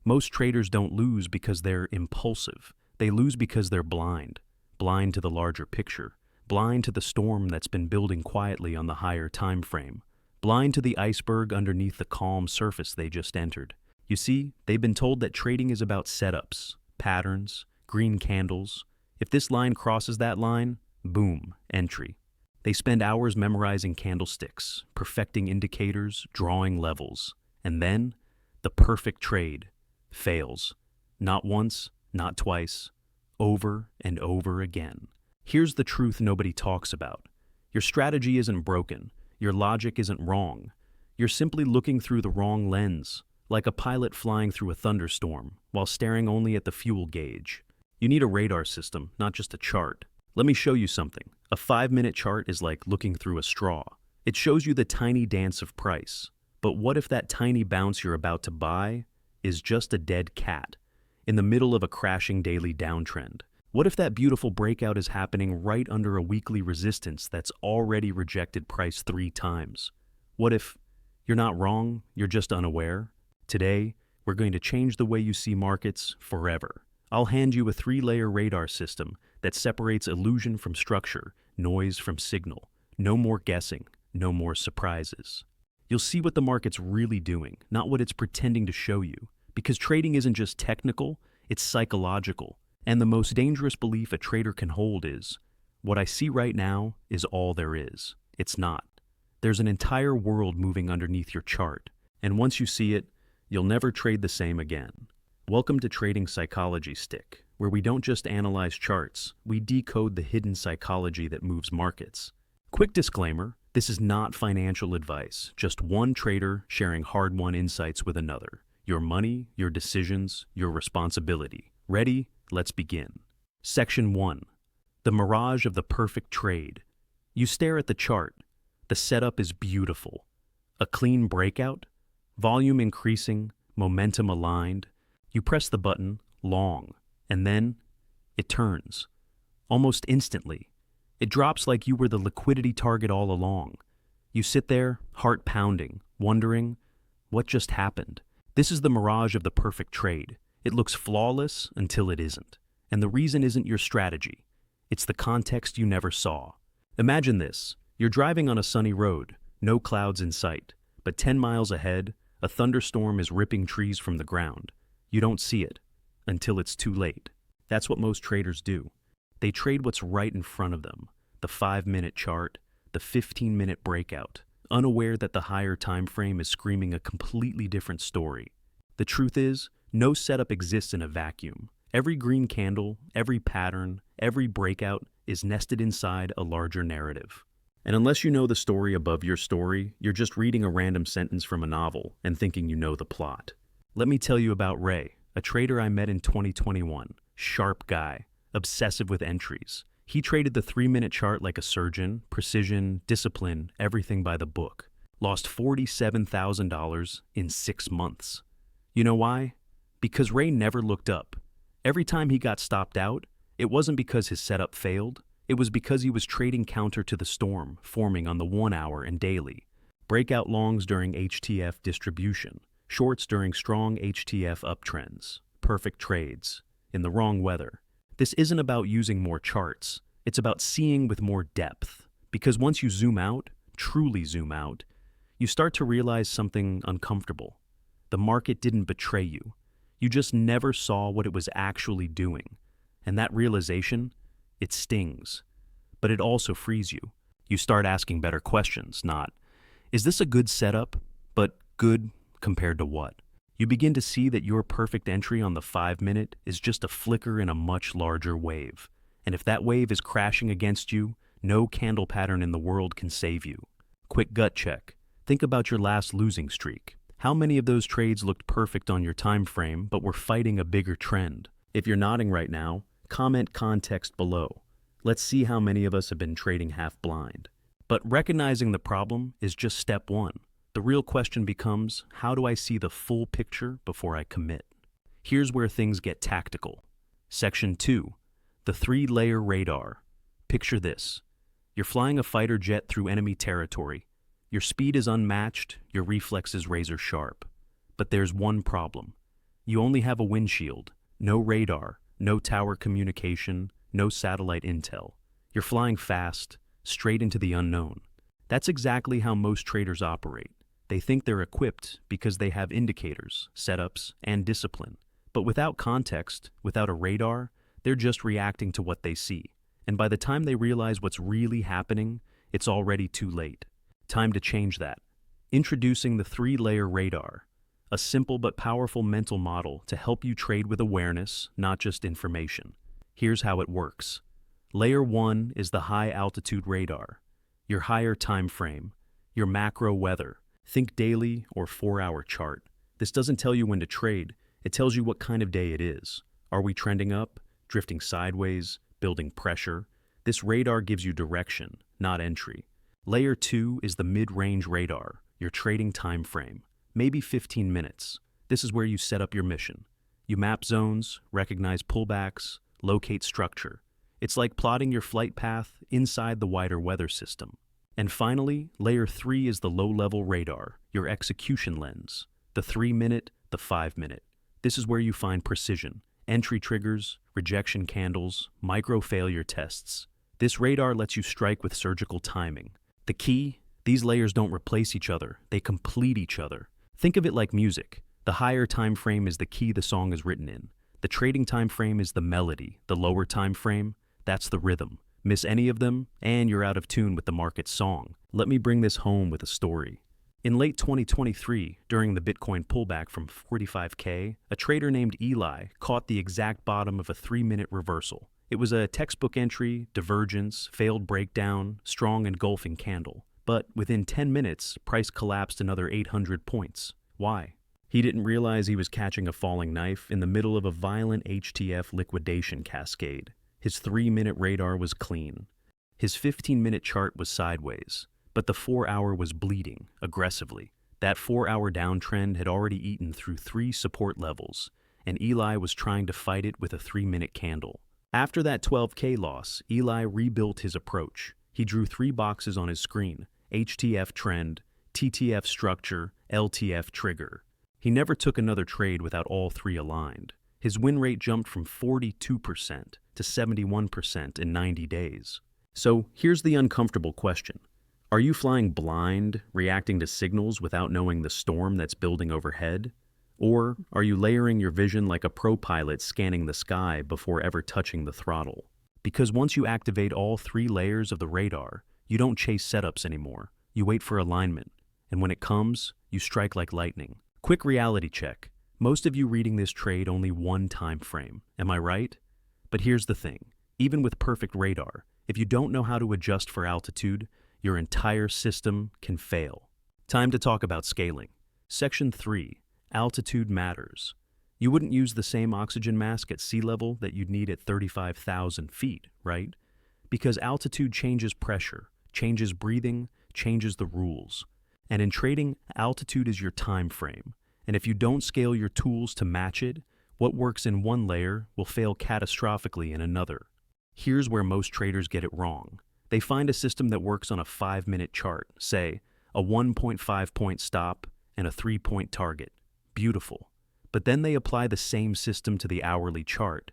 Most traders don't lose because they're impulsive. They lose because they're blind. Blind to the larger picture. Blind to the storm that's been building quietly on the higher time frame. Blind to the iceberg underneath the calm surface they just entered. You see, they've been told that trading is about setups, patterns, green candles. If this line crosses that line, boom, entry. They spend hours memorizing candlesticks, perfecting indicators, drawing levels. And then, the perfect trade fails. Not once, not twice, over and over again. Here's the truth nobody talks about. Your strategy isn't broken. Your logic isn't wrong. You're simply looking through the wrong lens, like a pilot flying through a thunderstorm while staring only at the fuel gauge. You need a radar system, not just a chart. Let me show you something. A 5-minute chart is like looking through a straw. It shows you the tiny dance of price. But what if that tiny bounce you're about to buy is just a dead cat in the middle of a crashing daily downtrend? What if that beautiful breakout is happening right under a weekly resistance that's already rejected price 3 times? What if you're not wrong, you're just unaware? Today, we're going to change the way you see markets forever. I'll hand you a 3-layer radar system that separates illusion from structure, noise from signal. No more guessing, no more surprises. You'll see what the market's really doing, not what it's pretending to show you. Because trading isn't just technical, it's psychological. And the most dangerous belief a trader can hold is, what I see right now is all there is. It's not. There's an entire world moving underneath your chart. And once you see it, you'll never trade the same again. Welcome to Trading Psychology Stick, where we don't just analyze charts, we decode the hidden psychology that moves markets. Quick disclaimer, this is not financial advice, just one trader sharing hard-won insights with another. Your money, your decisions, your responsibility. Ready? Let's begin. Section 1. The mirage of the perfect trade. You stare at the chart. The setup is beautiful. A clean breakout, volume increasing, momentum aligned. You press the button, long, and then it turns. Almost instantly. It drops like you were the liquidity target all along. You sit there, heart pounding, wondering, what just happened? This is the mirage of the perfect trade. It looks flawless until it isn't. And the reason isn't your strategy. It's the context you never saw. Imagine this. You're driving on a sunny road, no clouds in sight. But 10 miles ahead, a thunderstorm is ripping trees from the ground. You don't see it until it's too late. That's what most traders do. They trade what's right in front of them. The 5-minute chart, the 15-minute breakout, unaware that the higher time frame is screaming a completely different story. The truth is, no setup exists in a vacuum. Every green candle, every pattern, every breakout is nested inside a larger narrative. And unless you know the story above your story, you're just reading a random sentence from a novel and thinking you know the plot. Let me tell you about Ray, a trader I met in 2021. Sharp guy, obsessive with entries. He traded the 3-minute chart like a surgeon, precision, discipline, everything by the book. Lost $47,000 in 6 months. You know why? Because Ray never looked up. Every time he got stopped out, it wasn't because his setup failed. It was because he was trading counter to the storm forming on the 1-hour and daily. Breakout longs during HTF distribution. Shorts during strong HTF uptrends. Perfect trades. In the wrong weather. This isn't about using more charts. It's about seeing with more depth. Because once you zoom out, truly zoom out, you start to realize something uncomfortable. The market didn't betray you. You just never saw what it was actually doing. And that realization, it stings. But it also frees you. You start asking better questions, not, is this a good setup? But good compared to what? You begin to see that your perfect entry on the 5-minute is just a flicker in a much larger wave. And if that wave is crashing against you, no candle pattern in the world can save you. Quick gut check. Think about your last losing streak. How many of those trades looked perfect on your time frame but were fighting a bigger trend? If you're nodding right now, comment context below. Let's see how many of us have been trading half blind. But recognizing the problem is just step 1. The real question becomes, how do I see the full picture before I commit? Here's where things get tactical. Section 2. The 3-layer radar. Picture this. You're flying a fighter jet through enemy territory. Your speed is unmatched, your reflexes razor sharp. But there's one problem. You only have a windshield, no radar, no tower communication, no satellite intel. You're flying fast, straight into the unknown. That's exactly how most traders operate. They think they're equipped because they have indicators, setups, and discipline. But without context, without a radar, they're just reacting to what they see. And by the time they realize what's really happening, it's already too late. Time to change that. Introducing the 3-layer radar, a simple but powerful mental model to help you trade with awareness, not just information. Here's how it works. Layer 1 is the high-altitude radar, your higher time frame, your macro weather. Think daily or 4-hour chart. This doesn't tell you when to trade, it tells you what kind of day it is. Are we trending up, drifting sideways, building pressure? This radar gives you direction, not entry. Layer 2 is the mid-range radar, your trading time frame, maybe 15 minutes. This is where you set up your mission. You map zones, recognize pullbacks, locate structure. It's like plotting your flight path inside the wider weather system. And finally, Layer 3 is the low-level radar, your execution lens, the 3-minute, the 5-minute. This is where you find precision, entry triggers, rejection candles, micro-failure tests. This radar lets you strike with surgical timing. The key? These layers don't replace each other, they complete each other. Think of it like music. The higher time frame is the key the song is written in. The trading time frame is the melody. The lower time frame, that's the rhythm. Miss any of them, and you're out of tune with the market's song. Let me bring this home with a story. In late 2023, during the Bitcoin pullback from 45K, a trader named Eli caught the exact bottom of a 3-minute reversal. It was a textbook entry, divergence, failed breakdown, strong engulfing candle. But within 10 minutes, price collapsed another 800 points. Why? He didn't realize he was catching a falling knife in the middle of a violent HTF liquidation cascade. His 3-minute radar was clean. His 15-minute chart was sideways, but the 4-hour was bleeding aggressively. That 4-hour downtrend had already eaten through 3 support levels, and Eli was trying to fight it with a 3-minute candle. After that 12K loss, Eli rebuilt his approach. He drew 3 boxes on his screen: HTF trend, TTF structure, LTF trigger. He never took another trade without all 3 aligned. His win rate jumped from 42% to 71% in 90 days. So here's the uncomfortable question. Are you flying blind, reacting to signals without knowing the storm that's building overhead? Or are you layering your vision like a pro pilot scanning the sky before ever touching the throttle? Because once you activate all 3 layers of the radar, you don't chase setups anymore. You wait for alignment. And when it comes, you strike like lightning. Quick reality check. Most of you reading this trade only one time frame. Am I right? But here's the thing. Even with perfect radar, if you don't know how to adjust for altitude, your entire system can fail. Time to talk about scaling. Section 3. Altitude matters. You wouldn't use the same oxygen mask at sea level that you'd need at 35,000 feet, right? Because altitude changes pressure, changes breathing, changes the rules. And in trading, altitude is your time frame. And if you don't scale your tools to match it, what works in one layer will fail catastrophically in another. Here's where most traders get it wrong. They find a system that works on a 5-minute chart, say, a 1.5 point stop and a 3-point target. Beautiful. But then they apply the same system to the hourly chart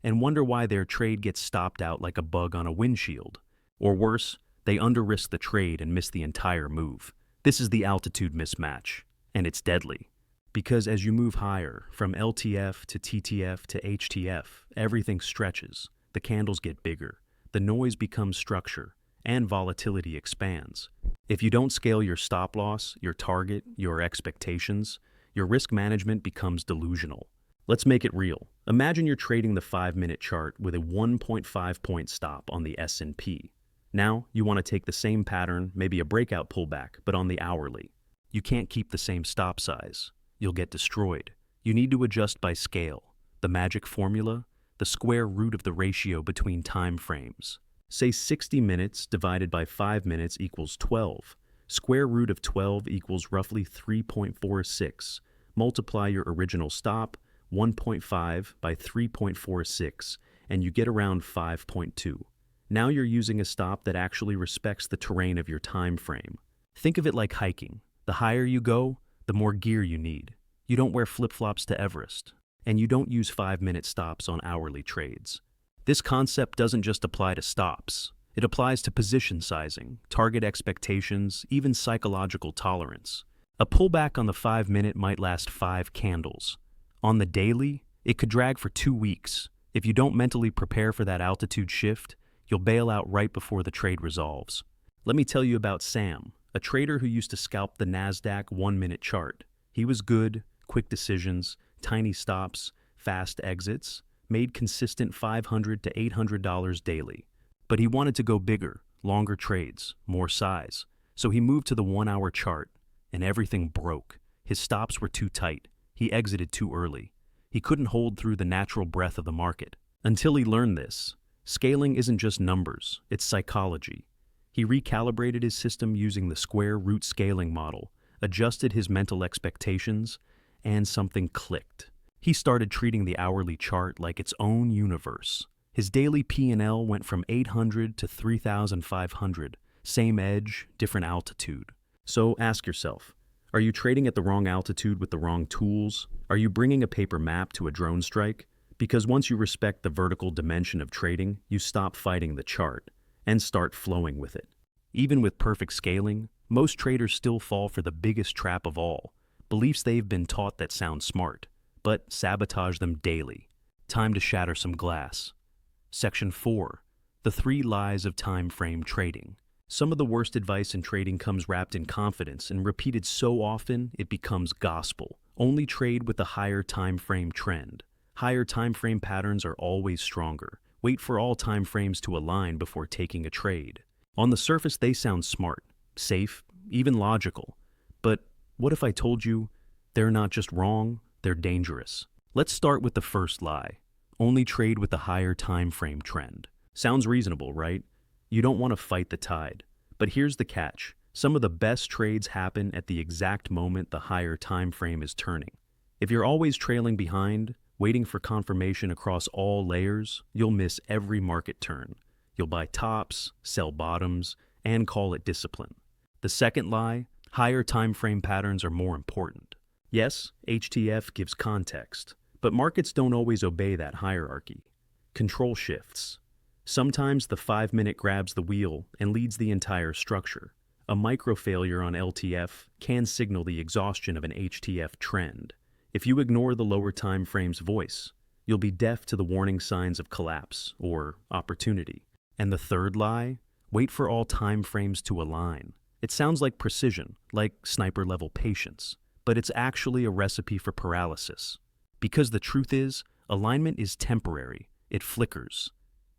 and wonder why their trade gets stopped out like a bug on a windshield. Or worse, they under-risk the trade and miss the entire move. This is the altitude mismatch, and it's deadly. Because as you move higher, from LTF to TTF to HTF, everything stretches, the candles get bigger, the noise becomes structure, and volatility expands. If you don't scale your stop loss, your target, your expectations, your risk management becomes delusional. Let's make it real. Imagine you're trading the 5-minute chart with a 1.5 point stop on the S&P. Now, you want to take the same pattern, maybe a breakout pullback, but on the hourly. You can't keep the same stop size. You'll get destroyed. You need to adjust by scale. The magic formula? The square root of the ratio between time frames. Say 60 minutes divided by 5 minutes equals 12. Square root of 12 equals roughly 3.46. Multiply your original stop, 1.5 by 3.46, and you get around 5.2. Now you're using a stop that actually respects the terrain of your time frame. Think of it like hiking. The higher you go, the more gear you need. You don't wear flip-flops to Everest. And you don't use 5-minute stops on hourly trades. This concept doesn't just apply to stops. It applies to position sizing, target expectations, even psychological tolerance. A pullback on the 5-minute might last 5 candles. On the daily, it could drag for 2 weeks. If you don't mentally prepare for that altitude shift, you'll bail out right before the trade resolves. Let me tell you about Sam, a trader who used to scalp the NASDAQ 1-minute chart. He was good, quick decisions, tiny stops, fast exits, made consistent $500 to $800 daily. But he wanted to go bigger, longer trades, more size. So he moved to the 1-hour chart, and everything broke. His stops were too tight. He exited too early. He couldn't hold through the natural breath of the market. Until he learned this, scaling isn't just numbers, it's psychology. He recalibrated his system using the square root scaling model, adjusted his mental expectations, and something clicked. He started treating the hourly chart like its own universe. His daily P&L went from 800 to 3,500, same edge, different altitude. So ask yourself, are you trading at the wrong altitude with the wrong tools? Are you bringing a paper map to a drone strike? Because once you respect the vertical dimension of trading, you stop fighting the chart and start flowing with it. Even with perfect scaling, most traders still fall for the biggest trap of all, beliefs they've been taught that sound smart, but sabotage them daily. Time to shatter some glass. Section 4. The 3 Lies of Timeframe Trading. Some of the worst advice in trading comes wrapped in confidence and repeated so often it becomes gospel. Only trade with the higher time frame trend. Higher time frame patterns are always stronger. Wait for all time frames to align before taking a trade. On the surface, they sound smart, safe, even logical. But what if I told you they're not just wrong, they're dangerous? Let's start with the first lie. Only trade with the higher time frame trend. Sounds reasonable, right? You don't want to fight the tide. But here's the catch. Some of the best trades happen at the exact moment the higher time frame is turning. If you're always trailing behind, waiting for confirmation across all layers, you'll miss every market turn. You'll buy tops, sell bottoms, and call it discipline. The second lie, higher time frame patterns are more important. Yes, HTF gives context, but markets don't always obey that hierarchy. Control shifts. Sometimes the 5-minute grabs the wheel and leads the entire structure. A micro failure on LTF can signal the exhaustion of an HTF trend. If you ignore the lower time frame's voice, you'll be deaf to the warning signs of collapse or opportunity. And the third lie, wait for all time frames to align. It sounds like precision, like sniper-level patience, but it's actually a recipe for paralysis. Because the truth is, alignment is temporary. It flickers.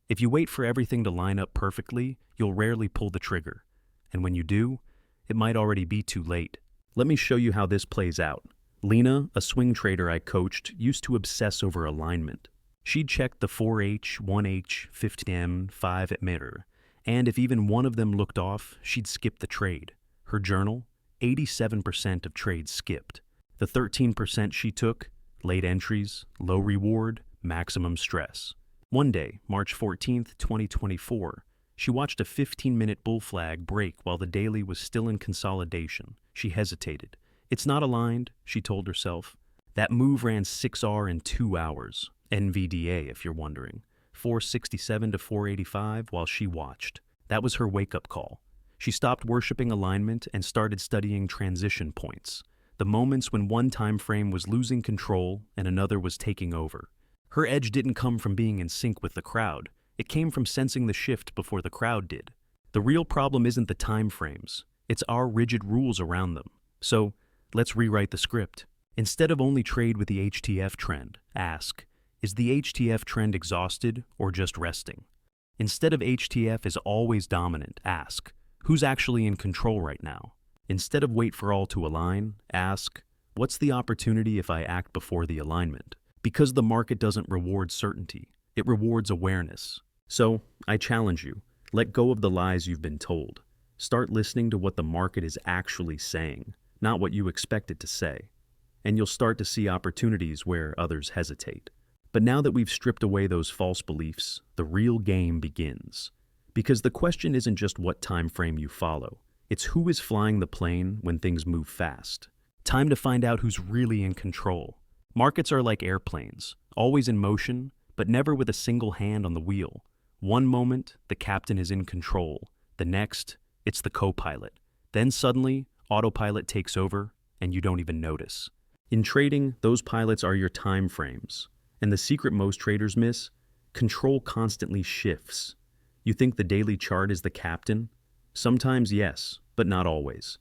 If you wait for everything to line up perfectly, you'll rarely pull the trigger. And when you do, it might already be too late. Let me show you how this plays out. Lena, a swing trader I coached, used to obsess over alignment. She'd check the 4H, 1H, 50M, 5 emitter, and if even one of them looked off, she'd skip the trade. Her journal, 87% of trades skipped. The 13% she took, late entries, low reward, maximum stress. One day, March 14th, 2024, she watched a 15-minute bull flag break while the daily was still in consolidation. She hesitated. It's not aligned, she told herself. That move ran 6R in 2 hours. NVIDIA, if you're wondering. 467 to 485 while she watched. That was her wake-up call. She stopped worshiping alignment and started studying transition points. The moments when one time frame was losing control and another was taking over. Her edge didn't come from being in sync with the crowd. It came from sensing the shift before the crowd did. The real problem isn't the time frames. It's our rigid rules around them. So, let's rewrite the script. Instead of only trade with the HTF trend, ask, is the HTF trend exhausted or just resting? Instead of HTF is always dominant, ask, who's actually in control right now? Instead of wait for all to align, ask, what's the opportunity if I act before the alignment? Because the market doesn't reward certainty, it rewards awareness. So, I challenge you, let go of the lies you've been told. Start listening to what the market is actually saying, not what you expect it to say. And you'll start to see opportunities where others hesitate. But now that we've stripped away those false beliefs, the real game begins. Because the question isn't just what time frame you follow, it's who is flying the plane when things move fast. Time to find out who's really in control. Markets are like airplanes, always in motion, but never with a single hand on the wheel. One moment, the captain is in control. The next, it's the co-pilot. Then suddenly, autopilot takes over, and you don't even notice. In trading, those pilots are your time frames. And the secret most traders miss? Control constantly shifts. You think the daily chart is the captain? Sometimes yes, but not always.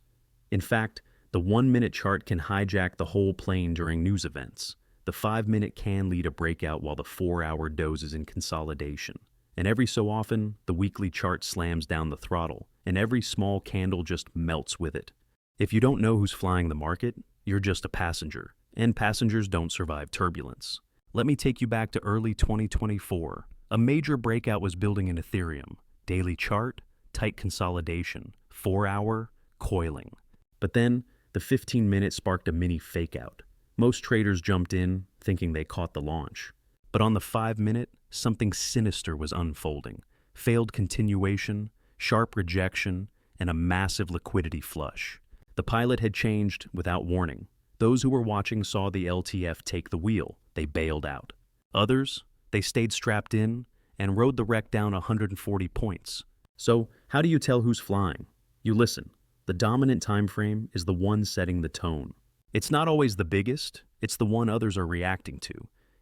In fact, the 1-minute chart can hijack the whole plane during news events. The 5-minute can lead a breakout while the 4-hour dozes in consolidation. And every so often, the weekly chart slams down the throttle, and every small candle just melts with it. If you don't know who's flying the market, you're just a passenger, and passengers don't survive turbulence. Let me take you back to early 2024. A major breakout was building in Ethereum. Daily chart, tight consolidation, 4-hour, coiling. But then, the 15-minute sparked a mini fakeout. Most traders jumped in, thinking they caught the launch. But on the 5-minute, something sinister was unfolding. Failed continuation, sharp rejection, and a massive liquidity flush. The pilot had changed without warning. Those who were watching saw the LTF take the wheel. They bailed out. Others, they stayed strapped in and rode the wreck down 140 points. So, how do you tell who's flying? You listen. The dominant time frame is the one setting the tone. It's not always the biggest, it's the one others are reacting to.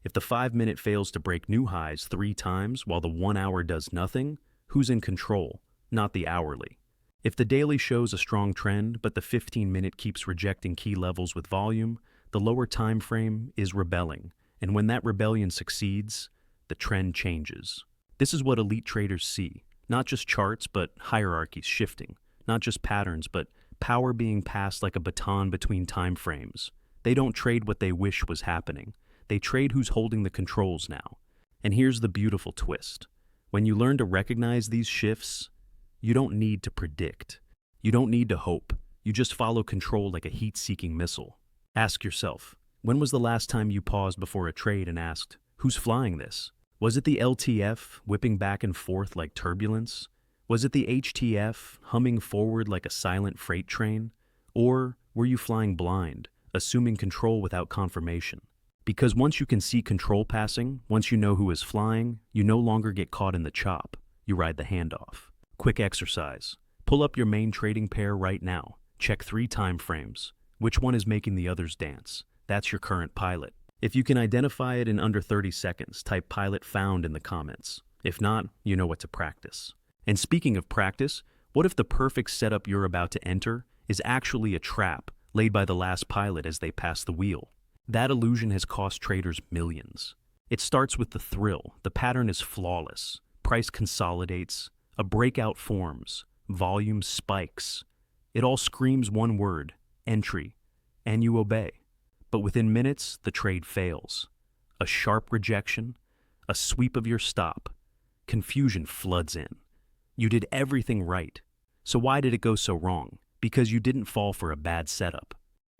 If the 5-minute fails to break new highs 3 times while the 1-hour does nothing, who's in control? Not the hourly. If the daily shows a strong trend, but the 15-minute keeps rejecting key levels with volume, the lower time frame is rebelling. And when that rebellion succeeds, the trend changes. This is what elite traders see. Not just charts, but hierarchies shifting. Not just patterns, but power being passed like a baton between time frames. They don't trade what they wish was happening. They trade who's holding the controls now. And here's the beautiful twist. When you learn to recognize these shifts, you don't need to predict. You don't need to hope. You just follow control like a heat-seeking missile. Ask yourself, when was the last time you paused before a trade and asked, who's flying this? Was it the LTF whipping back and forth like turbulence? Was it the HTF humming forward like a silent freight train? Or were you flying blind, assuming control without confirmation? Because once you can see control passing, once you know who is flying, you no longer get caught in the chop. You ride the handoff. Quick exercise. Pull up your main trading pair right now. Check 3 time frames. Which one is making the others dance? That's your current pilot. If you can identify it in under 30 seconds, type pilot found in the comments. If not, you know what to practice. And speaking of practice, what if the perfect setup you're about to enter is actually a trap laid by the last pilot as they pass the wheel? That illusion has cost traders millions. It starts with the thrill. The pattern is flawless. Price consolidates. A breakout forms. Volume spikes. It all screams one word, entry, and you obey. But within minutes, the trade fails. A sharp rejection, a sweep of your stop. Confusion floods in. You did everything right. So why did it go so wrong? Because you didn't fall for a bad setup.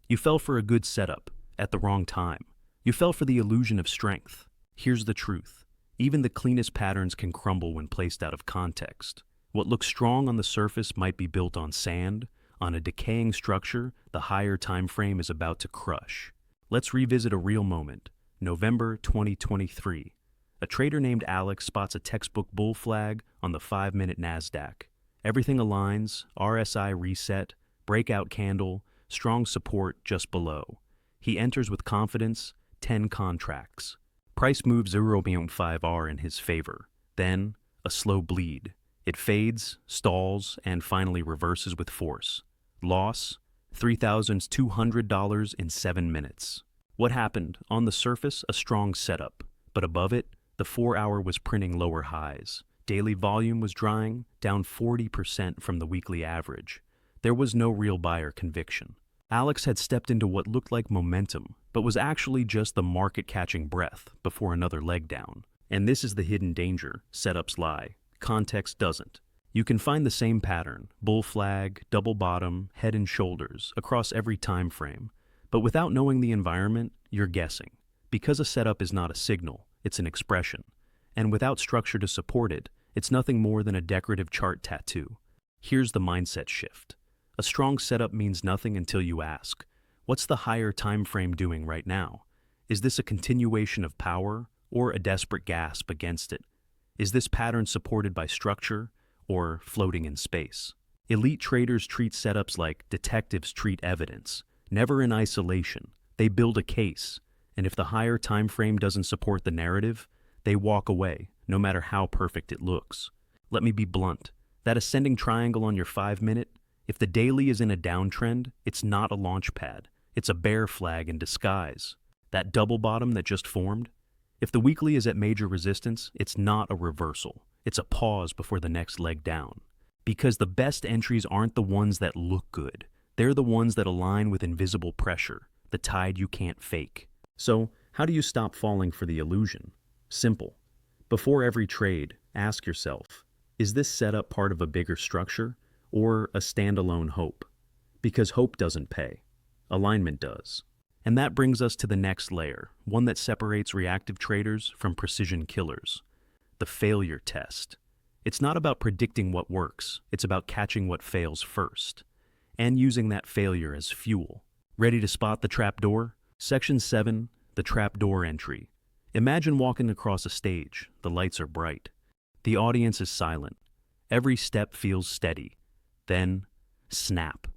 You fell for a good setup at the wrong time. You fell for the illusion of strength. Here's the truth. Even the cleanest patterns can crumble when placed out of context. What looks strong on the surface might be built on sand. On a decaying structure, the higher time frame is about to crush. Let's revisit a real moment. November 2023. A trader named Alex spots a textbook bull flag on the 5-minute NASDAQ. Everything aligns, RSI reset, breakout candle, strong support just below. He enters with confidence, 10 contracts. Price moves 0.5R in his favor. Then, a slow bleed. It fades, stalls, and finally reverses with force. Loss, $3,200 in 7 minutes. What happened? On the surface, a strong setup. But above it, the 4-hour was printing lower highs. Daily volume was drying, down 40% from the weekly average. There was no real buyer conviction. Alex had stepped into what looked like momentum, but was actually just the market catching breath before another leg down. And this is the hidden danger. Setups lie. Context doesn't. You can find the same pattern, bull flag, double bottom, head and shoulders, across every time frame. But without knowing the environment, you're guessing. Because a setup is not a signal, it's an expression. And without structure to support it, it's nothing more than a decorative chart tattoo. Here's the mindset shift. A strong setup means nothing until you ask, What's the higher time frame doing right now? Is this a continuation of power or a desperate gasp against it? Is this pattern supported by structure or floating in space? Elite traders treat setups like detectives treat evidence, never in isolation. They build a case, and if the higher time frame doesn't support the narrative, they walk away, no matter how perfect it looks. Let me be blunt. That ascending triangle on your 5-minute, if the daily is in a downtrend, it's not a launch pad. It's a bear flag in disguise. That double bottom that just formed, if the weekly is at major resistance, it's not a reversal. It's a pause before the next leg down. Because the best entries aren't the ones that look good. They're the ones that align with invisible pressure, the tide you can't fake. So, how do you stop falling for the illusion? Simple. Before every trade, ask yourself, is this setup part of a bigger structure or a standalone hope? Because hope doesn't pay. Alignment does. And that brings us to the next layer, one that separates reactive traders from precision killers. The failure test. It's not about predicting what works, it's about catching what fails first, and using that failure as fuel. Ready to spot the trapdoor? Section 7, the trapdoor entry. Imagine walking across a stage. The lights are bright. The audience is silent. Every step feels steady. Then, snap.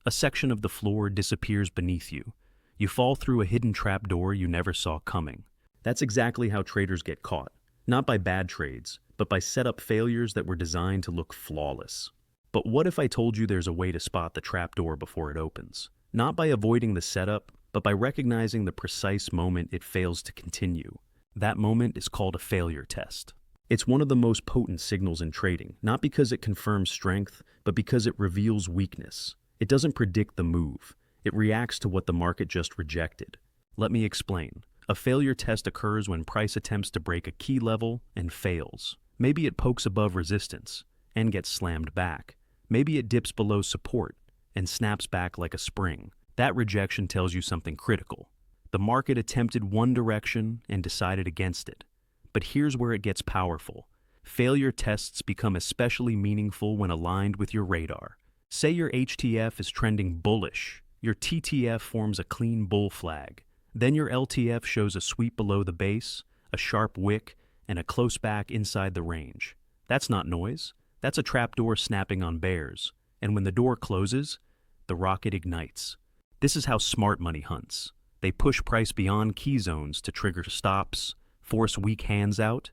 A section of the floor disappears beneath you. You fall through a hidden trapdoor you never saw coming. That's exactly how traders get caught. Not by bad trades, but by setup failures that were designed to look flawless. But what if I told you there's a way to spot the trapdoor before it opens? Not by avoiding the setup, but by recognizing the precise moment it fails to continue. That moment is called a failure test. It's one of the most potent signals in trading, not because it confirms strength, but because it reveals weakness. It doesn't predict the move. It reacts to what the market just rejected. Let me explain. A failure test occurs when price attempts to break a key level and fails. Maybe it pokes above resistance and gets slammed back. Maybe it dips below support and snaps back like a spring. That rejection tells you something critical. The market attempted one direction and decided against it. But here's where it gets powerful. Failure tests become especially meaningful when aligned with your radar. Say your HTF is trending bullish. Your TTF forms a clean bull flag. Then your LTF shows a sweep below the base, a sharp wick, and a close back inside the range. That's not noise. That's a trapdoor snapping on bears. And when the door closes, the rocket ignites. This is how smart money hunts. They push price beyond key zones to trigger stops, force weak hands out,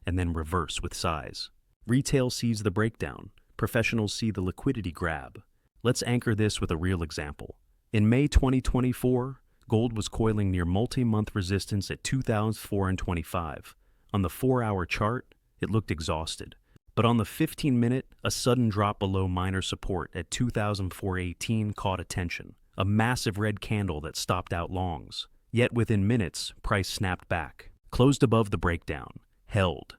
and then reverse with size. Retail sees the breakdown. Professionals see the liquidity grab. Let's anchor this with a real example. In May 2024, gold was coiling near multi-month resistance at 2,425. On the 4-hour chart, it looked exhausted. But on the 15-minute, a sudden drop below minor support at 2,418 caught attention. A massive red candle that stopped out longs. Yet within minutes, price snapped back, closed above the breakdown, held,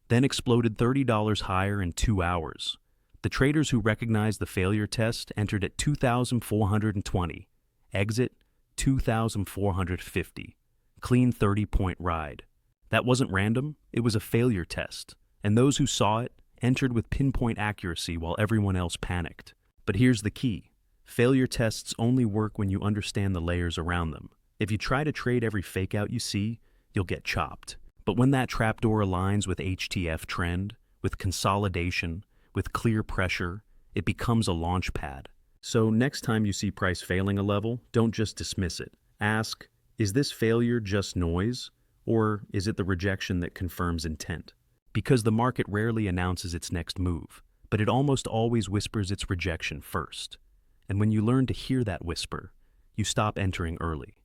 then exploded $30 higher in 2 hours. The traders who recognized the failure test entered at 2,420. Exit, 2,450. Clean 30-point ride. That wasn't random, it was a failure test. And those who saw it entered with pinpoint accuracy while everyone else panicked. But here's the key. Failure tests only work when you understand the layers around them. If you try to trade every fakeout you see, you'll get chopped. But when that trapdoor aligns with HTF trend, with consolidation, with clear pressure, it becomes a launch pad. So next time you see price failing a level, don't just dismiss it. Ask, is this failure just noise, or is it the rejection that confirms intent? Because the market rarely announces its next move, but it almost always whispers its rejection first. And when you learn to hear that whisper, you stop entering early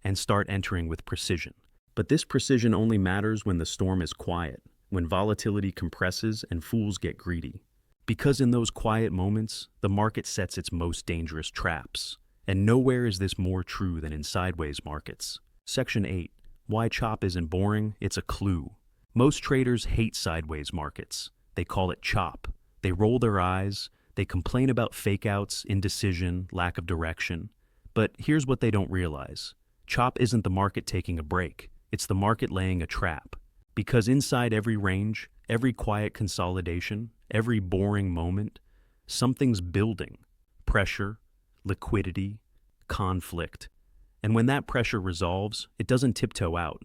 and start entering with precision. But this precision only matters when the storm is quiet, when volatility compresses and fools get greedy. Because in those quiet moments, the market sets its most dangerous traps. And nowhere is this more true than in sideways markets. Section 8. Why chop isn't boring, it's a clue. Most traders hate sideways markets. They call it chop. They roll their eyes. They complain about fakeouts, indecision, lack of direction. But here's what they don't realize. Chop isn't the market taking a break. It's the market laying a trap. Because inside every range, every quiet consolidation, every boring moment, something's building. Pressure, liquidity, conflict. And when that pressure resolves, it doesn't tiptoe out.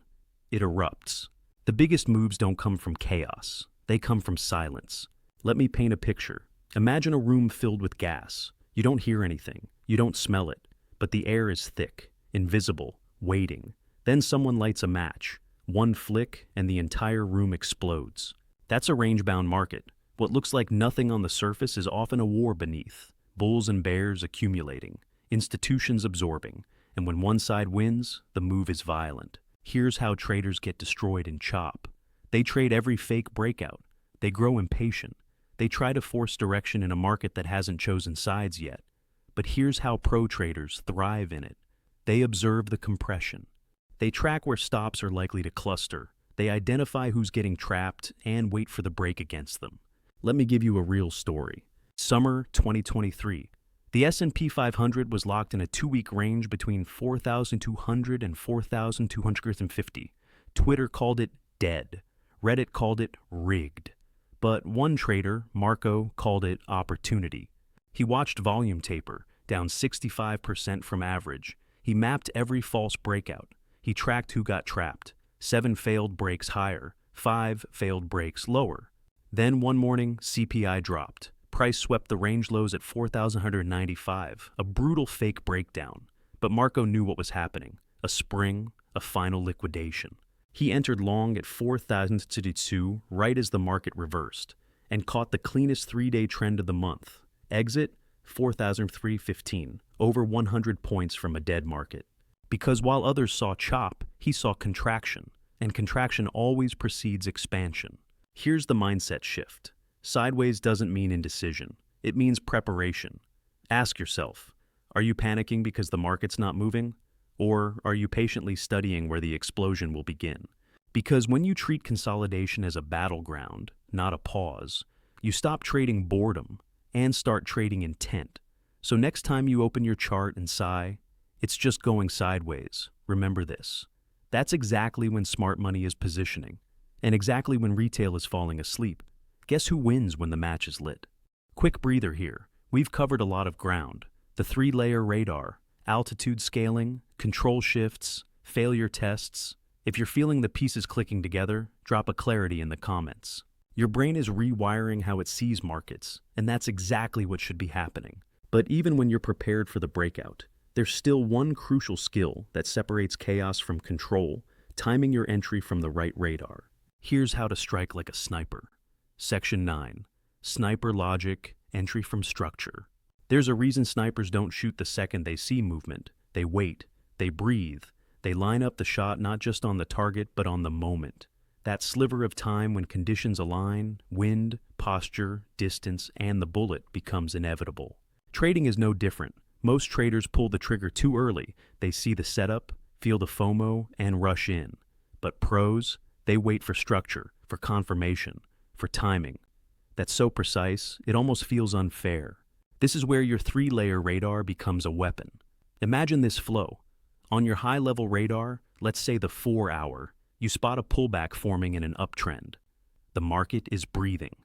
It erupts. The biggest moves don't come from chaos. They come from silence. Let me paint a picture. Imagine a room filled with gas. You don't hear anything. You don't smell it. But the air is thick, invisible, waiting. Then someone lights a match. One flick, and the entire room explodes. That's a range-bound market. What looks like nothing on the surface is often a war beneath. Bulls and bears accumulating. Institutions absorbing. And when one side wins, the move is violent. Here's how traders get destroyed in chop. They trade every fake breakout. They grow impatient. They try to force direction in a market that hasn't chosen sides yet. But here's how pro traders thrive in it. They observe the compression. They track where stops are likely to cluster. They identify who's getting trapped and wait for the break against them. Let me give you a real story. Summer 2023. The S&P 500 was locked in a 2-week range between 4,200 and 4,250. Twitter called it dead. Reddit called it rigged. But one trader, Marco, called it opportunity. He watched volume taper, down 65% from average. He mapped every false breakout. He tracked who got trapped. 7 failed breaks higher, 5 failed breaks lower. Then one morning, CPI dropped. Price swept the range lows at 4,195, a brutal fake breakdown. But Marco knew what was happening. A spring, a final liquidation. He entered long at 4,032 right as the market reversed, and caught the cleanest 3-day trend of the month. Exit, 4,315, over 100 points from a dead market. Because while others saw chop, he saw contraction, and contraction always precedes expansion. Here's the mindset shift. Sideways doesn't mean indecision. It means preparation. Ask yourself, are you panicking because the market's not moving? Or are you patiently studying where the explosion will begin? Because when you treat consolidation as a battleground, not a pause, you stop trading boredom and start trading intent. So next time you open your chart and sigh, it's just going sideways. Remember this. That's exactly when smart money is positioning, and exactly when retail is falling asleep. Guess who wins when the match is lit? Quick breather here. We've covered a lot of ground. The 3-layer radar, altitude scaling, control shifts, failure tests. If you're feeling the pieces clicking together, drop a clarity in the comments. Your brain is rewiring how it sees markets, and that's exactly what should be happening. But even when you're prepared for the breakout, there's still one crucial skill that separates chaos from control, timing your entry from the right radar. Here's how to strike like a sniper. Section 9. Sniper logic, entry from structure. There's a reason snipers don't shoot the second they see movement. They wait, they breathe, they line up the shot not just on the target but on the moment. That sliver of time when conditions align, wind, posture, distance, and the bullet becomes inevitable. Trading is no different. Most traders pull the trigger too early. They see the setup, feel the FOMO, and rush in. But pros, they wait for structure, for confirmation, for timing. That's so precise, it almost feels unfair. This is where your 3-layer radar becomes a weapon. Imagine this flow. On your high-level radar, let's say the 4-hour, you spot a pullback forming in an uptrend. The market is breathing,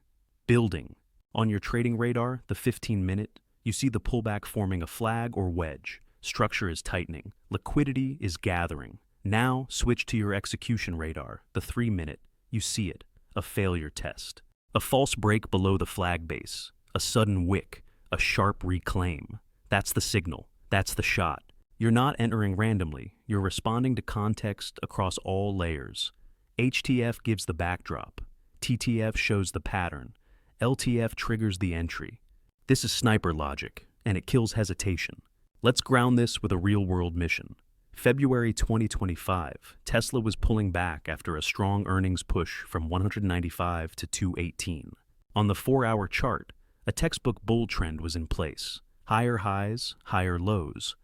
building. On your trading radar, the 15-minute, you see the pullback forming a flag or wedge. Structure is tightening. Liquidity is gathering. Now, switch to your execution radar, the 3-minute. You see it, a failure test. A false break below the flag base. A sudden wick. A sharp reclaim. That's the signal. That's the shot. You're not entering randomly. You're responding to context across all layers. HTF gives the backdrop. TTF shows the pattern. LTF triggers the entry. This is sniper logic, and it kills hesitation. Let's ground this with a real-world mission. February 2025, Tesla was pulling back after a strong earnings push from 195 to 218. On the 4-hour chart, a textbook bull trend was in place. Higher highs, higher lows.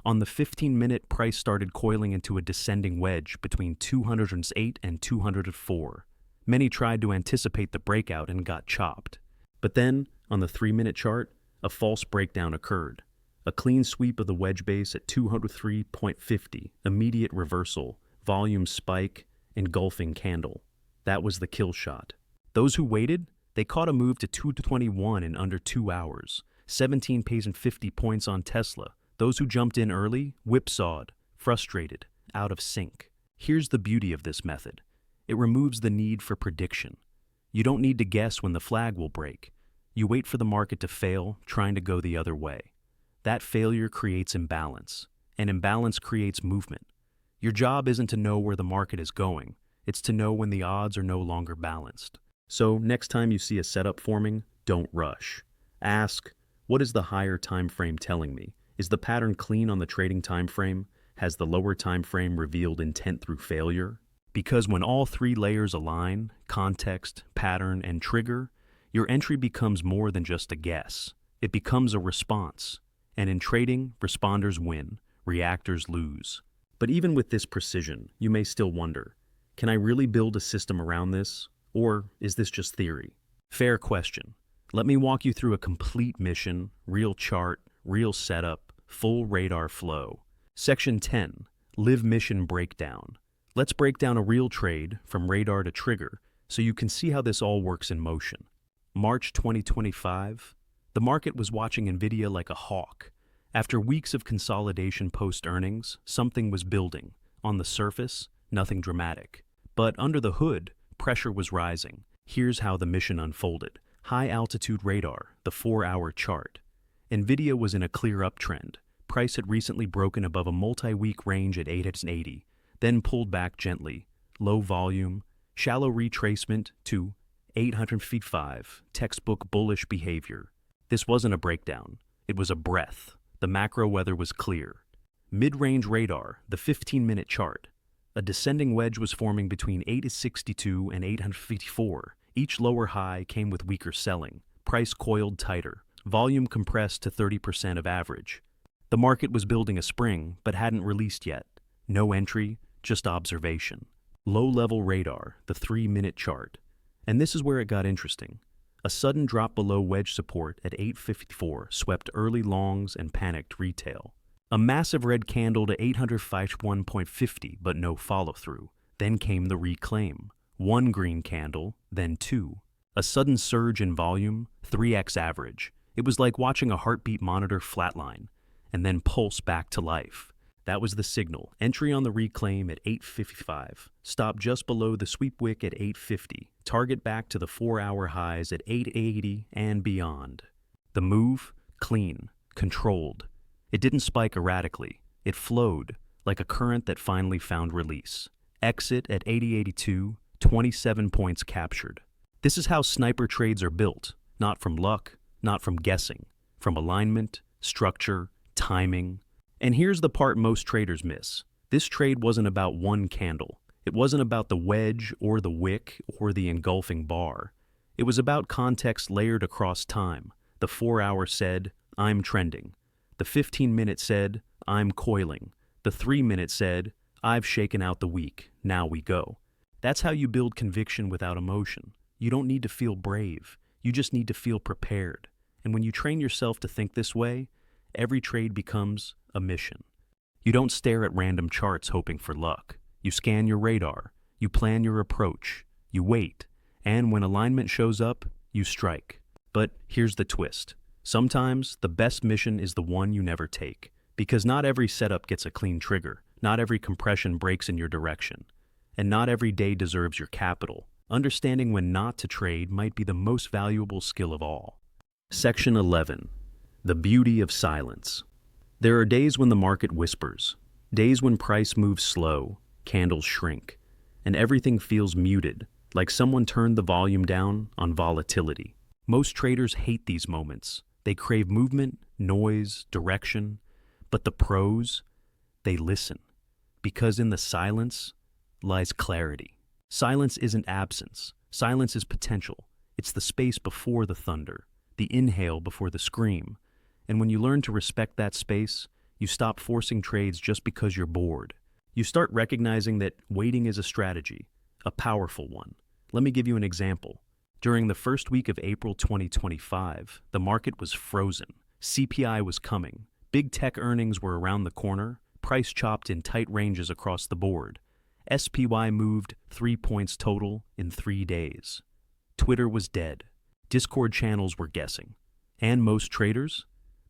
On the 15-minute, price started coiling into a descending wedge between 208 and 204. Many tried to anticipate the breakout and got chopped. But then, on the 3-minute chart, a false breakdown occurred. A clean sweep of the wedge base at 203.50, immediate reversal, volume spike, engulfing candle. That was the kill shot. Those who waited, they caught a move to 221 in under 2 hours. 17 pays and 50 points on Tesla. Those who jumped in early, whipsawed, frustrated, out of sync. Here's the beauty of this method. It removes the need for prediction. You don't need to guess when the flag will break. You wait for the market to fail, trying to go the other way. That failure creates imbalance, and imbalance creates movement. Your job isn't to know where the market is going, it's to know when the odds are no longer balanced. So next time you see a setup forming, don't rush. Ask, what is the higher time frame telling me? Is the pattern clean on the trading time frame? Has the lower time frame revealed intent through failure? Because when all three layers align, context, pattern, and trigger, your entry becomes more than just a guess. It becomes a response. And in trading, responders win, reactors lose. But even with this precision, you may still wonder, can I really build a system around this? Or is this just theory? Fair question. Let me walk you through a complete mission, real chart, real setup, full radar flow. Section 10, Live Mission Breakdown. Let's break down a real trade from radar to trigger so you can see how this all works in motion. March 2025, the market was watching NVIDIA like a hawk. After weeks of consolidation post-earnings, something was building. On the surface, nothing dramatic. But under the hood, pressure was rising. Here's how the mission unfolded. High-altitude radar, the 4-hour chart. NVIDIA was in a clear uptrend. Price had recently broken above a multi-week range at 880, then pulled back gently. Low volume, shallow retracement to 855, textbook bullish behavior. This wasn't a breakdown. It was a breath. The macro weather was clear. Mid-range radar, the 15-minute chart. A descending wedge was forming between 862 and 854. Each lower high came with weaker selling. Price coiled tighter. Volume compressed to 30% of average. The market was building a spring, but hadn't released yet. No entry, just observation. Low-level radar, the 3-minute chart. And this is where it got interesting. A sudden drop below wedge support at 854 swept early longs and panicked retail. A massive red candle to 851.50, but no follow-through. Then came the reclaim. One green candle, then two. A sudden surge in volume, 3x average. It was like watching a heartbeat monitor flatline, and then pulse back to life. That was the signal. Entry on the reclaim at 855. Stop just below the sweep wick at 850. Target back to the 4-hour highs at 880 and beyond. The move, clean, controlled. It didn't spike erratically. It flowed, like a current that finally found release. Exit at 8082, 27 points captured. This is how sniper trades are built. Not from luck, not from guessing. From alignment, structure, timing. And here's the part most traders miss. This trade wasn't about one candle. It wasn't about the wedge or the wick or the engulfing bar. It was about context layered across time. The 4-hour said, I'm trending. The 15-minute said, I'm coiling. The 3-minute said, I've shaken out the weak, now we go. That's how you build conviction without emotion. You don't need to feel brave. You just need to feel prepared. And when you train yourself to think this way, every trade becomes a mission. You don't stare at random charts hoping for luck. You scan your radar. You plan your approach. You wait. And when alignment shows up, you strike. But here's the twist. Sometimes the best mission is the one you never take. Because not every setup gets a clean trigger. Not every compression breaks in your direction. And not every day deserves your capital. Understanding when not to trade might be the most valuable skill of all. Section 11. The beauty of silence. There are days when the market whispers. Days when price moves slow, candles shrink, and everything feels muted, like someone turned the volume down on volatility. Most traders hate these moments. They crave movement, noise, direction. But the pros, they listen. Because in the silence lies clarity. Silence isn't absence. Silence is potential. It's the space before the thunder, the inhale before the scream. And when you learn to respect that space, you stop forcing trades just because you're bored. You start recognizing that waiting is a strategy, a powerful one. Let me give you an example. During the first week of April 2025, the market was frozen. CPI was coming. Big tech earnings were around the corner. Price chopped in tight ranges across the board. SPY moved 3 points total in 3 days. Twitter was dead. Discord channels were guessing. And most traders?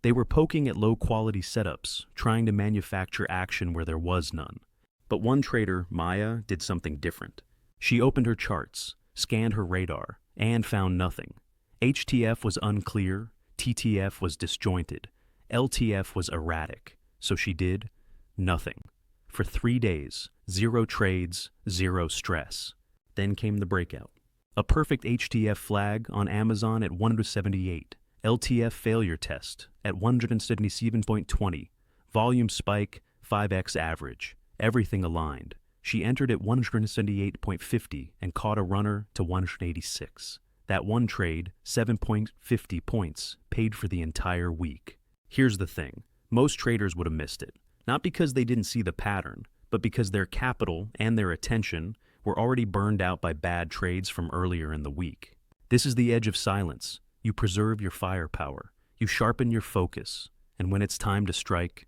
They were poking at low-quality setups, trying to manufacture action where there was none. But one trader, Maya, did something different. She opened her charts, scanned her radar, and found nothing. HTF was unclear, TTF was disjointed, LTF was erratic. So she did nothing. For 3 days, 0 trades, 0 stress. Then came the breakout. A perfect HTF flag on Amazon at 178. LTF failure test at 177.20. Volume spike, 5x average. Everything aligned. She entered at 178.50 and caught a runner to 186. That one trade, 7.50 points, paid for the entire week. Here's the thing. Most traders would have missed it. Not because they didn't see the pattern, but because their capital and their attention were already burned out by bad trades from earlier in the week. This is the edge of silence. You preserve your firepower. You sharpen your focus. And when it's time to strike,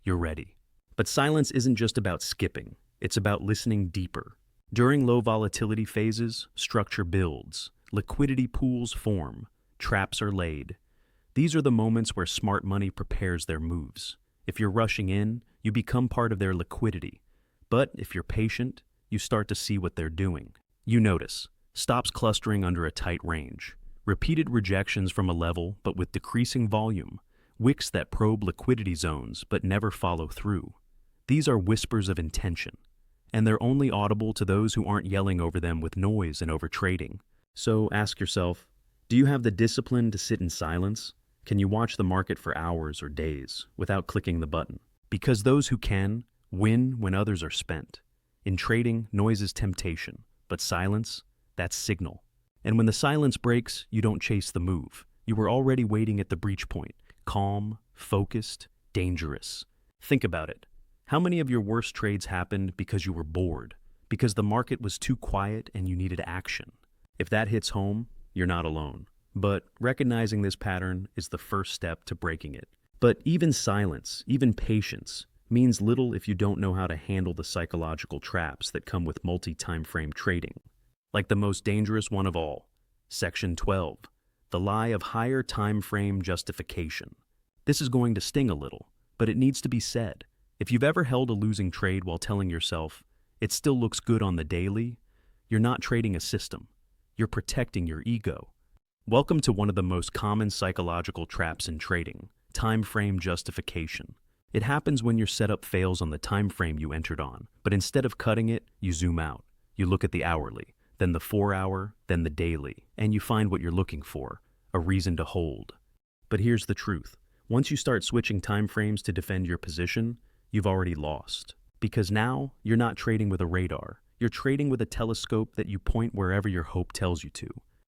you're ready. But silence isn't just about skipping. It's about listening deeper. During low volatility phases, structure builds. Liquidity pools form. Traps are laid. These are the moments where smart money prepares their moves. If you're rushing in, you become part of their liquidity. But if you're patient, you start to see what they're doing. You notice stops clustering under a tight range, repeated rejections from a level but with decreasing volume, wicks that probe liquidity zones but never follow through. These are whispers of intention, and they're only audible to those who aren't yelling over them with noise and overtrading. So ask yourself, do you have the discipline to sit in silence? Can you watch the market for hours or days without clicking the button? Because those who can win when others are spent. In trading, noise is temptation, but silence, that's signal. And when the silence breaks, you don't chase the move. You were already waiting at the breach point, calm, focused, dangerous. Think about it. How many of your worst trades happened because you were bored, because the market was too quiet and you needed action? If that hits home, you're not alone. But recognizing this pattern is the first step to breaking it. But even silence, even patience, means little if you don't know how to handle the psychological traps that come with multi-timeframe trading. Like the most dangerous one of all, Section 12, the lie of higher timeframe justification. This is going to sting a little, but it needs to be said. If you've ever held a losing trade while telling yourself, it still looks good on the daily, you're not trading a system. You're protecting your ego. Welcome to one of the most common psychological traps in trading, time frame justification. It happens when your setup fails on the time frame you entered on, but instead of cutting it, you zoom out. You look at the hourly, then the 4-hour, then the daily, and you find what you're looking for, a reason to hold. But here's the truth. Once you start switching time frames to defend your position, you've already lost. Because now, you're not trading with a radar. You're trading with a telescope that you point wherever your hope tells you to.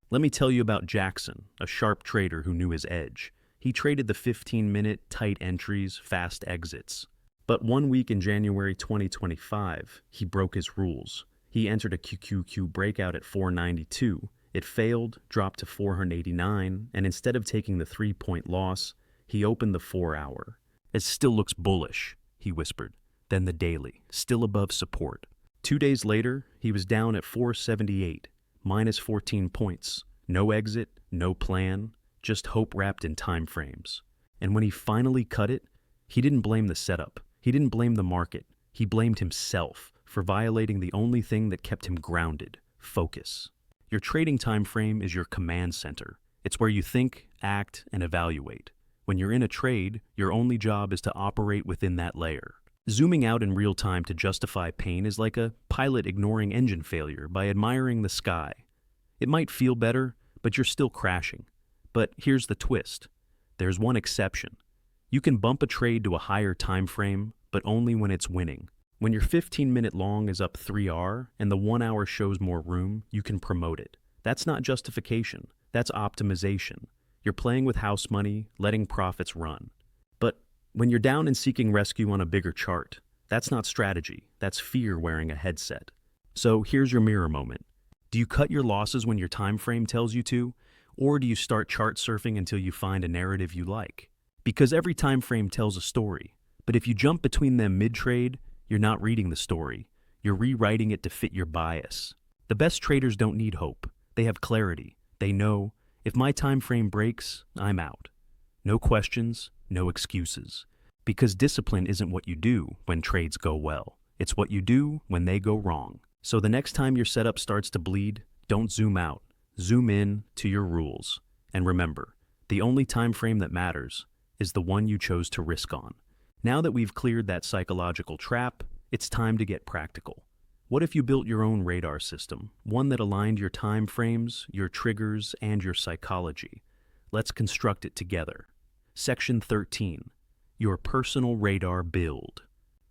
Let me tell you about Jackson, a sharp trader who knew his edge. He traded the 15-minute tight entries, fast exits. But 1 week in January 2025, he broke his rules. He entered a QQQ breakout at 492. It failed, dropped to 489, and instead of taking the 3-point loss, he opened the 4-hour. It still looks bullish, he whispered. Then the daily, still above support. 2 days later, he was down at 478, minus 14 points. No exit, no plan, just hope wrapped in time frames. And when he finally cut it, he didn't blame the setup. He didn't blame the market. He blamed himself for violating the only thing that kept him grounded, focus. Your trading time frame is your command center. It's where you think, act, and evaluate. When you're in a trade, your only job is to operate within that layer. Zooming out in real time to justify pain is like a pilot ignoring engine failure by admiring the sky. It might feel better, but you're still crashing. But here's the twist. There's one exception. You can bump a trade to a higher time frame, but only when it's winning. When your 15-minute long is up 3R and the 1 hour shows more room, you can promote it. That's not justification. That's optimization. You're playing with house money, letting profits run. But when you're down and seeking rescue on a bigger chart, that's not strategy. That's fear wearing a headset. So here's your mirror moment. Do you cut your losses when your time frame tells you to? Or do you start chart surfing until you find a narrative you like? Because every time frame tells a story. But if you jump between them mid-trade, you're not reading the story. You're rewriting it to fit your bias. The best traders don't need hope. They have clarity. They know, if my time frame breaks, I'm out. No questions, no excuses. Because discipline isn't what you do when trades go well. It's what you do when they go wrong. So the next time your setup starts to bleed, don't zoom out. Zoom in to your rules. And remember, the only time frame that matters is the one you chose to risk on. Now that we've cleared that psychological trap, it's time to get practical. What if you built your own radar system, one that aligned your time frames, your triggers, and your psychology? Let's construct it together. Section 13. Your personal radar build.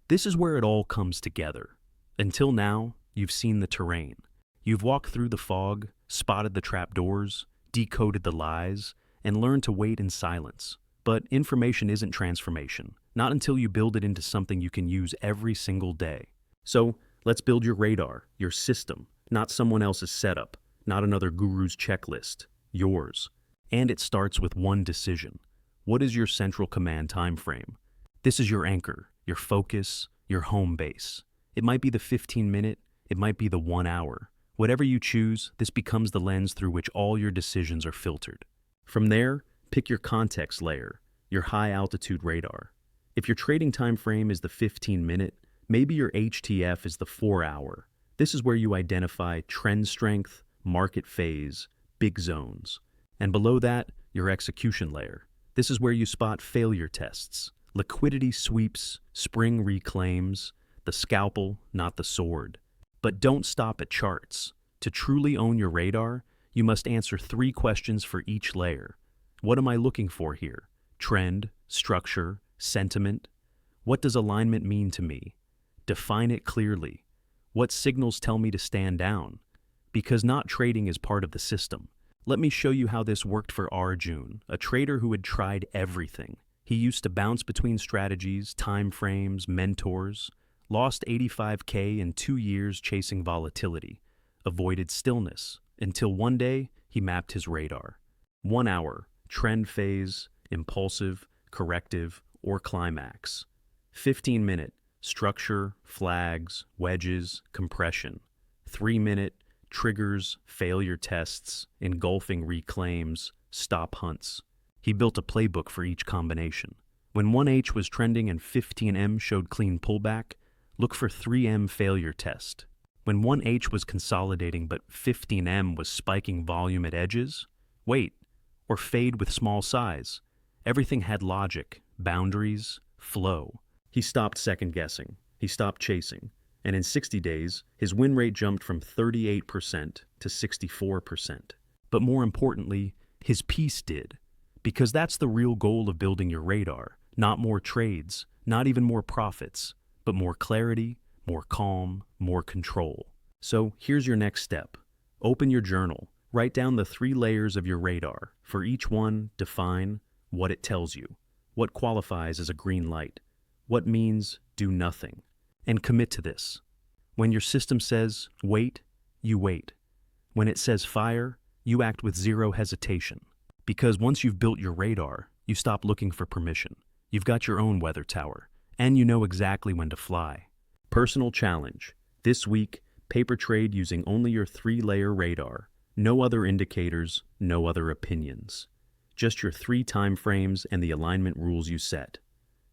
This is where it all comes together. Until now, you've seen the terrain. You've walked through the fog, spotted the trapdoors, decoded the lies, and learned to wait in silence. But information isn't transformation, not until you build it into something you can use every single day. So, let's build your radar, your system, not someone else's setup, not another guru's checklist, yours. And it starts with one decision. What is your central command time frame? This is your anchor, your focus, your home base. It might be the 15-minute, it might be the 1 hour. Whatever you choose, this becomes the lens through which all your decisions are filtered. From there, pick your context layer, your high-altitude radar. If your trading time frame is the 15-minute, maybe your HTF is the 4-hour. This is where you identify trend strength, market phase, big zones. And below that, your execution layer. This is where you spot failure tests, liquidity sweeps, spring reclaims, the scalpel, not the sword. But don't stop at charts. To truly own your radar, you must answer 3 questions for each layer. What am I looking for here? Trend, structure, sentiment? What does alignment mean to me? Define it clearly. What signals tell me to stand down? Because not trading is part of the system. Let me show you how this worked for Arjun, a trader who had tried everything. He used to bounce between strategies, time frames, mentors, lost 85K in 2 years chasing volatility, avoided stillness, until one day he mapped his radar. 1 hour, trend phase, impulsive, corrective, or climax. 15-minute, structure, flags, wedges, compression. 3-minute, triggers, failure tests, engulfing reclaims, stop hunts. He built a playbook for each combination. When 1H was trending and 15M showed clean pullback, look for 3M failure test. When 1H was consolidating but 15M was spiking volume at edges, wait, or fade with small size. Everything had logic, boundaries, flow. He stopped second-guessing. He stopped chasing. And in 60 days, his win rate jumped from 38% to 64%. But more importantly, his peace did. Because that's the real goal of building your radar. Not more trades, not even more profits, but more clarity, more calm, more control. So here's your next step. Open your journal. Write down the 3 layers of your radar. For each one, define what it tells you. What qualifies as a green light? What means do nothing? And commit to this. When your system says wait, you wait. When it says fire, you act with 0 hesitation. Because once you've built your radar, you stop looking for permission. You've got your own weather tower, and you know exactly when to fly. Personal challenge. This week, paper trade using only your 3-layer radar. No other indicators, no other opinions. Just your 3 time frames and the alignment rules you set.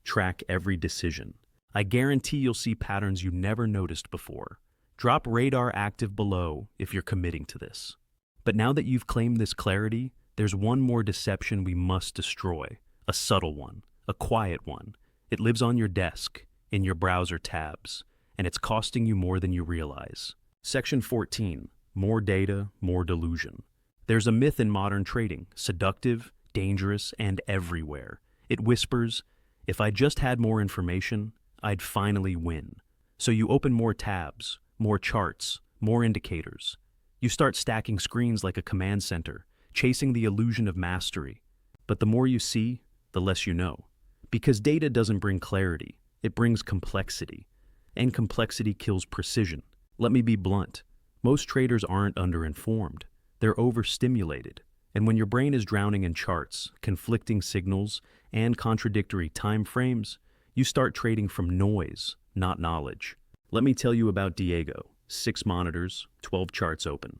Track every decision. I guarantee you'll see patterns you never noticed before. Drop radar active below if you're committing to this. But now that you've claimed this clarity, there's one more deception we must destroy. A subtle one, a quiet one. It lives on your desk, in your browser tabs, and it's costing you more than you realize. Section 14, more data, more delusion. There's a myth in modern trading, seductive, dangerous, and everywhere. It whispers, if I just had more information, I'd finally win. So you open more tabs, more charts, more indicators. You start stacking screens like a command center, chasing the illusion of mastery. But the more you see, the less you know. Because data doesn't bring clarity, it brings complexity. And complexity kills precision. Let me be blunt. Most traders aren't underinformed. They're overstimulated. And when your brain is drowning in charts, conflicting signals, and contradictory time frames, you start trading from noise, not knowledge. Let me tell you about Diego. 6 monitors, 12 charts open.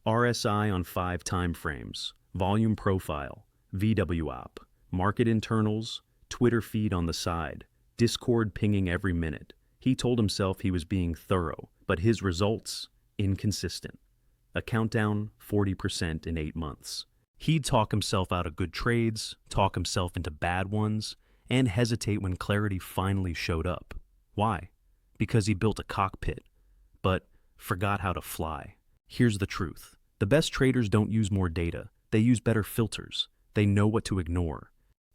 RSI on 5 time frames, volume profile, VWAP, market internals, Twitter feed on the side, Discord pinging every minute. He told himself he was being thorough, but his results, inconsistent. A countdown, 40% in 8 months. He'd talk himself out of good trades, talk himself into bad ones, and hesitate when clarity finally showed up. Why? Because he built a cockpit, but forgot how to fly. Here's the truth. The best traders don't use more data. They use better filters. They know what to ignore.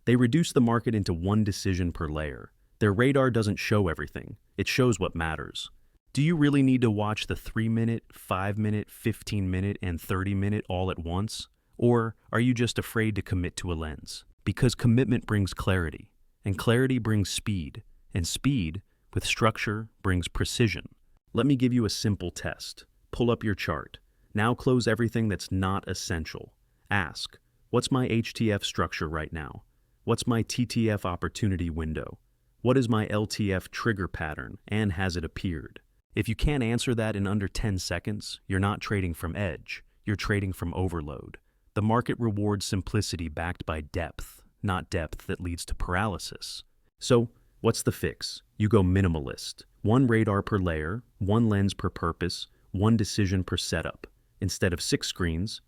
They reduce the market into one decision per layer. Their radar doesn't show everything. It shows what matters. Do you really need to watch the 3-minute, 5-minute, 15-minute, and 30-minute all at once? Or are you just afraid to commit to a lens? Because commitment brings clarity, and clarity brings speed, and speed, with structure, brings precision. Let me give you a simple test. Pull up your chart. Now close everything that's not essential. Ask, what's my HTF structure right now? What's my TTF opportunity window? What is my LTF trigger pattern, and has it appeared? If you can't answer that in under 10 seconds, you're not trading from edge, you're trading from overload. The market rewards simplicity backed by depth, not depth that leads to paralysis. So, what's the fix? You go minimalist. One radar per layer, one lens per purpose, one decision per setup. Instead of 6 screens,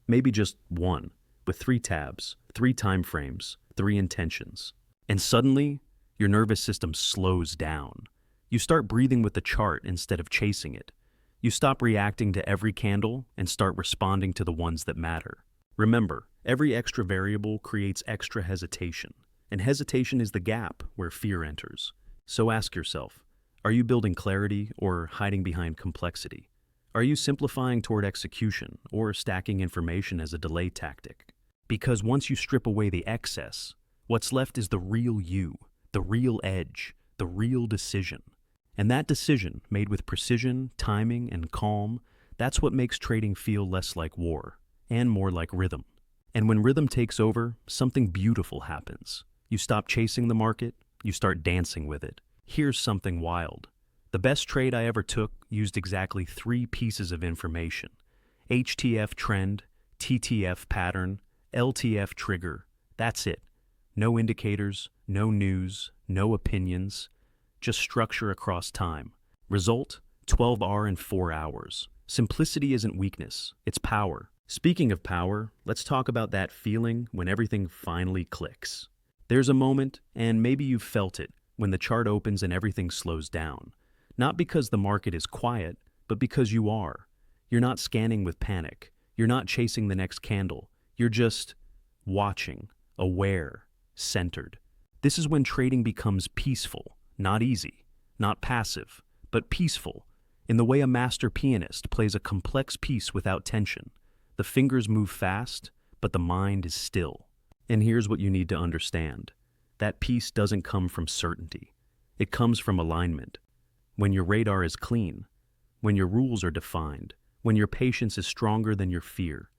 maybe just one, with 3 tabs, 3 time frames, 3 intentions. And suddenly, your nervous system slows down. You start breathing with the chart instead of chasing it. You stop reacting to every candle and start responding to the ones that matter. Remember, every extra variable creates extra hesitation, and hesitation is the gap where fear enters. So ask yourself, are you building clarity or hiding behind complexity? Are you simplifying toward execution or stacking information as a delay tactic? Because once you strip away the excess, what's left is the real you, the real edge, the real decision. And that decision, made with precision, timing, and calm, that's what makes trading feel less like war and more like rhythm. And when rhythm takes over, something beautiful happens. You stop chasing the market, you start dancing with it. Here's something wild. The best trade I ever took used exactly 3 pieces of information: HTF trend, TTF pattern, LTF trigger. That's it. No indicators, no news, no opinions, just structure across time. Result, 12R in 4 hours. Simplicity isn't weakness, it's power. Speaking of power, let's talk about that feeling when everything finally clicks. There's a moment, and maybe you've felt it, when the chart opens and everything slows down. Not because the market is quiet, but because you are. You're not scanning with panic. You're not chasing the next candle. You're just watching, aware, centered. This is when trading becomes peaceful, not easy, not passive, but peaceful, in the way a master pianist plays a complex piece without tension. The fingers move fast, but the mind is still. And here's what you need to understand. That peace doesn't come from certainty. It comes from alignment. When your radar is clean, when your rules are defined, when your patience is stronger than your fear.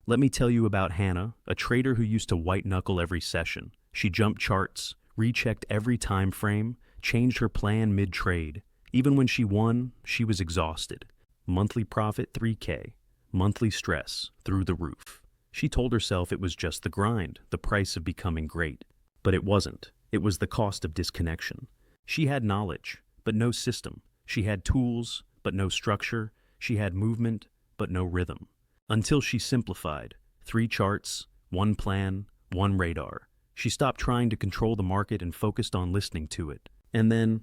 Let me tell you about Hannah, a trader who used to white-knuckle every session. She jumped charts, rechecked every time frame, changed her plan mid-trade. Even when she won, she was exhausted. Monthly profit 3K, monthly stress through the roof. She told herself it was just the grind, the price of becoming great. But it wasn't. It was the cost of disconnection. She had knowledge, but no system. She had tools, but no structure. She had movement, but no rhythm. Until she simplified. 3 charts, 1 plan, 1 radar. She stopped trying to control the market and focused on listening to it. And then,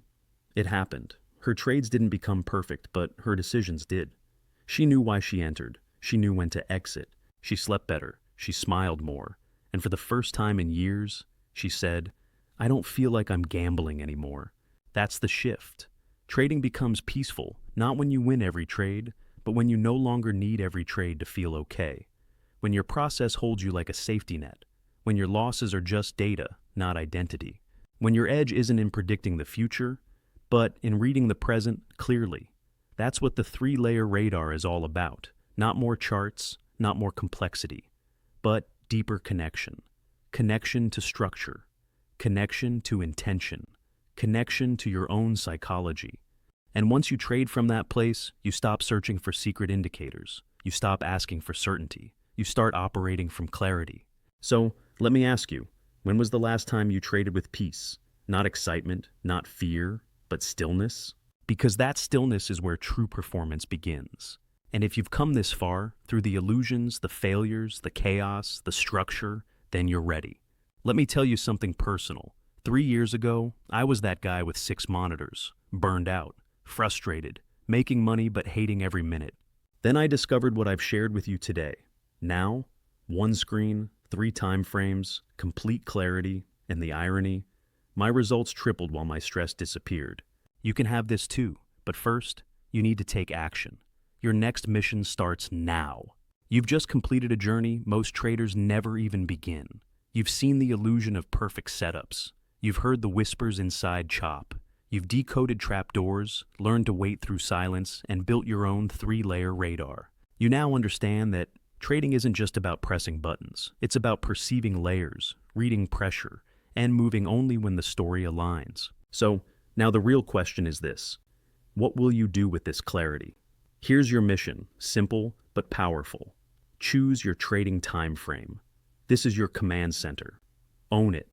it happened. Her trades didn't become perfect, but her decisions did. She knew why she entered. She knew when to exit. She slept better. She smiled more. And for the first time in years, she said, I don't feel like I'm gambling anymore. That's the shift. Trading becomes peaceful, not when you win every trade, but when you no longer need every trade to feel okay. When your process holds you like a safety net. When your losses are just data, not identity. When your edge isn't in predicting the future, but in reading the present clearly. That's what the 3-layer radar is all about. Not more charts, not more complexity, but deeper connection. Connection to structure. Connection to intention. Connection to your own psychology. And once you trade from that place, you stop searching for secret indicators. You stop asking for certainty. You start operating from clarity. So, let me ask you, When was the last time you traded with peace? Not excitement, not fear, but stillness? Because that stillness is where true performance begins. And if you've come this far, through the illusions, the failures, the chaos, the structure, then you're ready. Let me tell you something personal. 3 years ago, I was that guy with 6 monitors, burned out, frustrated, making money but hating every minute. Then I discovered what I've shared with you today. Now, 1 screen, 3 time frames, complete clarity, and the irony, my results tripled while my stress disappeared. You can have this too, but first, you need to take action. Your next mission starts now. You've just completed a journey most traders never even begin. You've seen the illusion of perfect setups. You've heard the whispers inside chop. You've decoded trapdoors, learned to wait through silence, and built your own 3-layer radar. You now understand that trading isn't just about pressing buttons. It's about perceiving layers, reading pressure, and moving only when the story aligns. So, now the real question is this: what will you do with this clarity? Here's your mission, simple but powerful. Choose your trading time frame. This is your command center. Own it.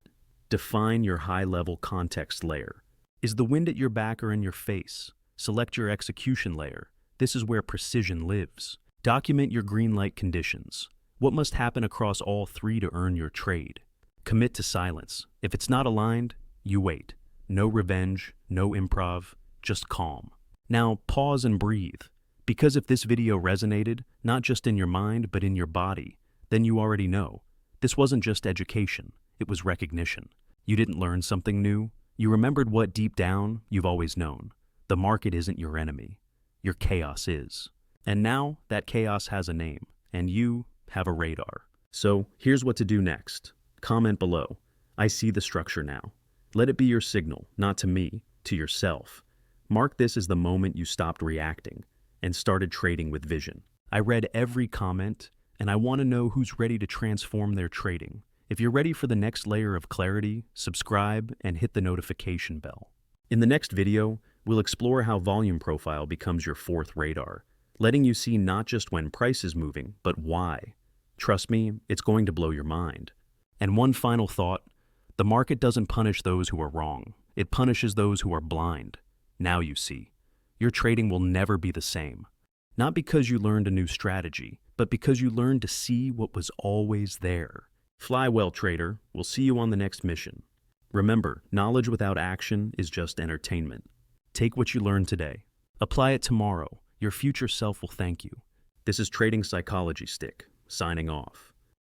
Define your high-level context layer. Is the wind at your back or in your face? Select your execution layer. This is where precision lives. Document your green light conditions. What must happen across all 3 to earn your trade? Commit to silence. If it's not aligned, you wait. No revenge, no improv, just calm. Now pause and breathe. Because if this video resonated, not just in your mind, but in your body, then you already know. This wasn't just education, it was recognition. You didn't learn something new, you remembered what deep down you've always known. The market isn't your enemy, your chaos is. And now that chaos has a name, and you have a radar. So here's what to do next. Comment below. I see the structure now. Let it be your signal, not to me, to yourself. Mark this as the moment you stopped reacting and started trading with vision. I read every comment, and I want to know who's ready to transform their trading. If you're ready for the next layer of clarity, subscribe and hit the notification bell. In the next video, we'll explore how volume profile becomes your 4th radar, letting you see not just when price is moving, but why. Trust me, it's going to blow your mind. And one final thought: the market doesn't punish those who are wrong. It punishes those who are blind. Now you see. Your trading will never be the same. Not because you learned a new strategy, but because you learned to see what was always there. Fly well, trader. We'll see you on the next mission. Remember, knowledge without action is just entertainment. Take what you learned today. Apply it tomorrow. Your future self will thank you. This is Trading Psychology Stick, signing off.